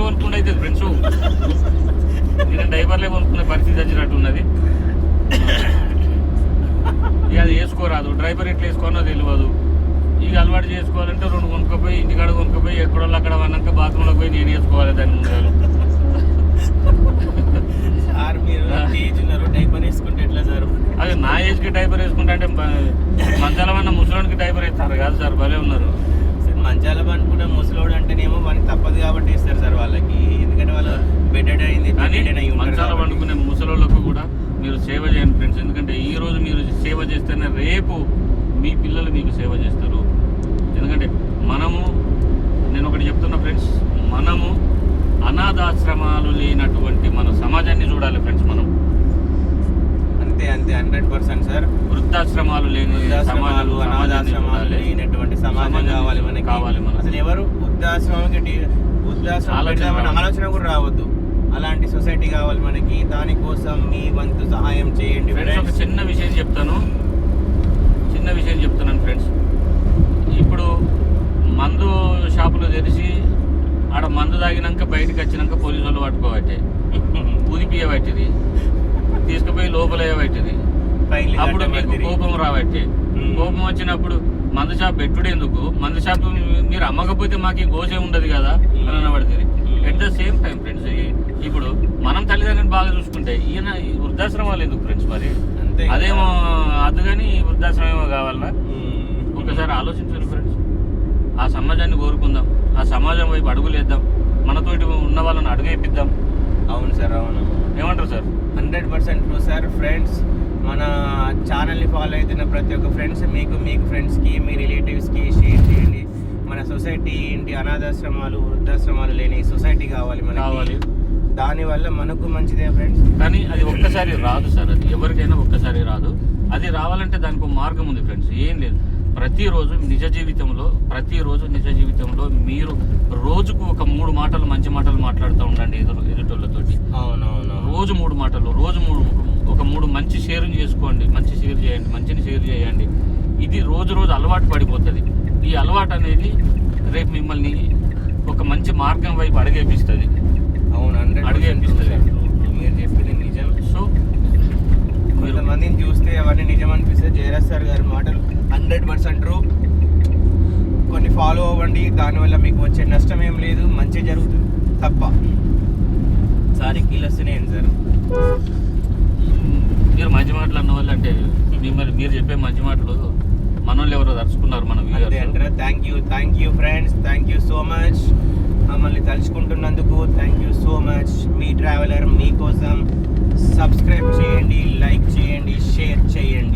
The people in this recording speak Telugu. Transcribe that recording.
డైపర్లు కొనుక్కుంటే అయితే ఫ్రెండ్స్ నేను డైపర్లే కొనుక్కునే పరిస్థితి వచ్చినట్టు ఉన్నది. ఇక అది వేసుకోరాదు, డ్రైవర్ ఎట్లా వేసుకోనో తెలియదు. ఇక అలవాటు చేసుకోవాలంటే 2 కొనుక్కపోయి ఇంటికాడ కొనుక్కపోయి ఎక్కడో అక్కడ వన్నాక బాత్రూంలోకి పోయి నేను వేసుకోవాలి దాని ముందు. సార్ మీరు ఏజ్ ఉన్నారు, డైపర్ వేసుకుంటే ఎట్లా సార్? అది నా ఏజ్కి డైపర్ వేసుకుంటా అంటే మంచాలమన్న ముసలోడికి డైపర్ వేస్తారు కాదు సార్, భలే ఉన్నారు. మంచాల పండుకుంటే ముసలోడు అంటేనేమో మనకి తప్పదు కాబట్టి ఇస్తారు సార్ వాళ్ళకి, ఎందుకంటే వాళ్ళు బెటెడ్ అయింది. కానీ మంచాల పండుకునే ముసలోళ్ళకు కూడా మీరు సేవ చేయండి ఫ్రెండ్స్. ఎందుకంటే ఈ రోజు మీరు సేవ చేస్తేనే రేపు మీ పిల్లలు మీకు సేవ చేస్తారు. ఎందుకంటే నేను ఒకటి చెప్తున్నా ఫ్రెండ్స్, మనము అనాథాశ్రమాలు లేనటువంటి మన సమాజాన్ని చూడాలి ఫ్రెండ్స్. మనం అంతే 100% సార్. వృద్ధాశ్రమాలు లేని సమాజాలు, అనాథాశ్రమాలు లేనటువంటి సమాజం కావాలి మనకి. అసలు ఎవరు వృద్ధాశ్రమానికి ఆలోచన కూడా రావద్దు. అలాంటి సొసైటీ కావాలి మనకి. దానికోసం మీ వంతు సహాయం చేయండి ఫ్రెండ్స్. ఒక చిన్న విషయం చెప్తున్నాను ఫ్రెండ్స్. ఇప్పుడు మందు షాపులు తెరిచి ఆడ మందు తాగినాక బయటకు వచ్చినాక పోలీసు వాళ్ళు పట్టుకోబట్టే ఉదిపియబట్టిది, తీసుకుపోయి లోపలయ్యబట్టిది. అప్పుడు మీకు కోపం రాబట్టే. కోపం వచ్చినప్పుడు మందు షాప్ పెట్టుడేందుకు, మందు షాప్ మీరు అమ్మకపోతే మాకు గోసే ఉండదు కదా అని అనబడుతుంది. At the same time friends, ఇప్పుడు మనం తల్లిదండ్రులను బాగా చూసుకుంటే ఈయన వృద్ధాశ్రమాలు ఎందుకు ఫ్రెండ్స్? మరి అదేమో అది కానీ వృద్ధాశ్రమేమో కావాలన్నా ఒకసారి ఆలోచించారు ఫ్రెండ్స్. ఆ సమాజాన్ని కోరుకుందాం, ఆ సమాజం వైపు అడుగులేద్దాం, మనతోటి ఉన్న వాళ్ళని అడుగేపిద్దాం. అవును సార్, అవును. ఏమంటారు సార్? 100% true sir. ఫ్రెండ్స్, మన ఛానల్ని ఫాలో అవుతున్న ప్రతి ఒక్క ఫ్రెండ్స్ మీకు ఫ్రెండ్స్కి, మీ రిలేటివ్స్కి షేర్ చేయండి. మన సొసైటీ ఏంటి, అనాథాశ్రమాలు, వృద్ధాశ్రమాలు లేని సొసైటీ కావాలి మనకి. దానివల్ల మనకు మంచిదే ఫ్రెండ్స్. కానీ అది ఒక్కసారి రాదు సార్, అది ఎవరికైనా ఒక్కసారి రాదు. అది రావాలంటే దానికి ఒక మార్గం ఉంది ఫ్రెండ్స్. ఏం లేదు, ప్రతిరోజు నిజ జీవితంలో మీరు రోజుకు ఒక 3 మాటలు మంచి మాటలు మాట్లాడుతూ ఉండండి ఎదుటోళ్ళతోటి. అవునవును. రోజు 3 మాటలు, ఒక 3 మంచి షేర్ చేసుకోండి, మంచిని షేర్ చేయండి. ఇది రోజు అలవాటు పడిపోతుంది. ఈ అలవాటు అనేది రేపు మిమ్మల్ని ఒక మంచి మార్గం వైపు అడుగేపిస్తుంది. అవును, అడుగేపిస్తుంది. మీరు చెప్పింది నిజం. సో కొంతమందిని చూస్తే అవన్నీ నిజం అనిపిస్తుంది. జయరాజ్ సార్ గారి మాటలు 100% ట్రూ. కొన్ని ఫాలో అవ్వండి, దానివల్ల మీకు వచ్చే నష్టం ఏం లేదు, మంచి జరుగుతుంది తప్ప. సారీ కీలు వస్తున్నాయండి సార్. మీరు మంచి మాటలు అన్న వాళ్ళు అంటే మీరు చెప్పే మంచి మాటలు మనోళ్ళు ఎవరో తలుచుకున్నారు మన అంతే అంటారా? Thank you friends, thank you so much. మమ్మల్ని తలుచుకుంటున్నందుకు థ్యాంక్ యూ సో మచ్. మీ ట్రావెలర్ మీకోసం. సబ్స్క్రైబ్ చేయండి, లైక్ చేయండి, షేర్ చేయండి.